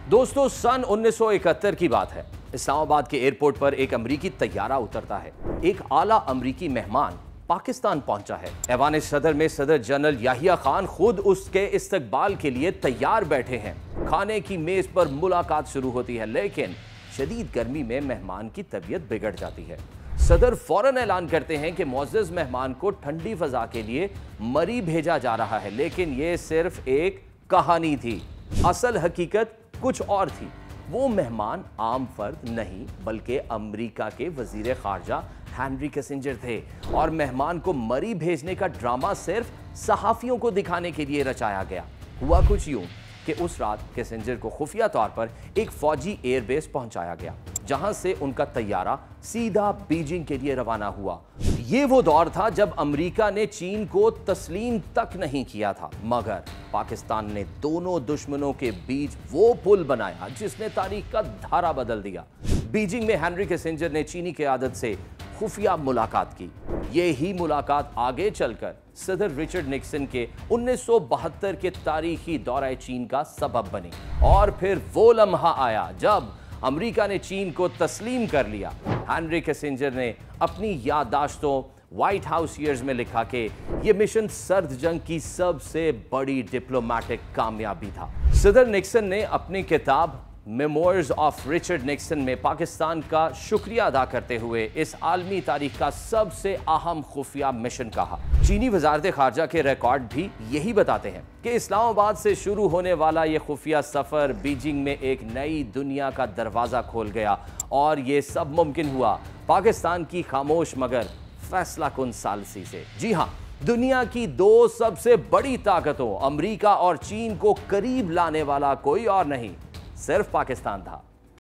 दोस्तों सन 1971 की बात है। इस्लामाबाद के एयरपोर्ट पर एक अमरीकी तैयारा उतरता है। एक आला अमरीकी मेहमान पाकिस्तान पहुंचा है। ऐवान सदर में सदर जनरल याहिया खान खुद उसके इस्तकबाल के लिए तैयार बैठे हैं। खाने की मेज पर मुलाकात शुरू होती है, लेकिन शदीद गर्मी में मेहमान की तबीयत बिगड़ जाती है। सदर फौरन ऐलान करते हैं कि मुअज़्ज़ज़ मेहमान को ठंडी फजा के लिए मरी भेजा जा रहा है, लेकिन यह सिर्फ एक कहानी थी। असल हकीकत कुछ और थी। वो मेहमान आम फर्द नहीं बल्कि अमेरिका के वजीर खारजा हेनरी किसिंजर थे, और मेहमान को मरी भेजने का ड्रामा सिर्फ सहाफियों को दिखाने के लिए रचाया गया। हुआ कुछ यूं कि उस रात किसिंजर को खुफिया तौर पर एक फौजी एयरबेस पहुंचाया गया, जहां से उनका तैयारा सीधा बीजिंग के लिए रवाना हुआ। ये वो दौर था जब अमेरिका ने चीन को तस्लीम तक नहीं किया था, मगर पाकिस्तान ने दोनों दुश्मनों के बीच वो पुल बनाया जिसने तारीख का धारा बदल दिया। बीजिंग में हेनरी किसिंजर ने चीनी क़यादत से खुफिया मुलाकात की। ये ही मुलाकात आगे चलकर सदर रिचर्ड निक्सन के 1972 के तारीखी दौरे चीन का सबब बनी। और फिर वो लम्हा आया जब अमेरिका ने चीन को तस्लीम कर लिया। हेनरी किसिंजर ने अपनी याददाश्तों व्हाइट हाउस ईयर्स में लिखा कि यह मिशन सर्द जंग की सबसे बड़ी डिप्लोमेटिक कामयाबी था। सदर निक्सन ने अपनी किताब मेमोइर्स ऑफ रिचर्ड निक्सन में पाकिस्तान का शुक्रिया अदा करते हुए इस आलमी तारीख का सबसे अहम खुफिया मिशन कहा। चीनी वजारत खारजा के रिकॉर्ड भी यही बताते हैं कि इस्लामाबाद से शुरू होने वाला ये खुफिया सफर बीजिंग में एक नई दुनिया का दरवाजा खोल गया, और ये सब मुमकिन हुआ पाकिस्तान की खामोश मगर फैसला कुन सालसी से। जी हाँ, दुनिया की दो सबसे बड़ी ताकतों अमेरिका और चीन को करीब लाने वाला कोई और नहीं, सिर्फ पाकिस्तान था।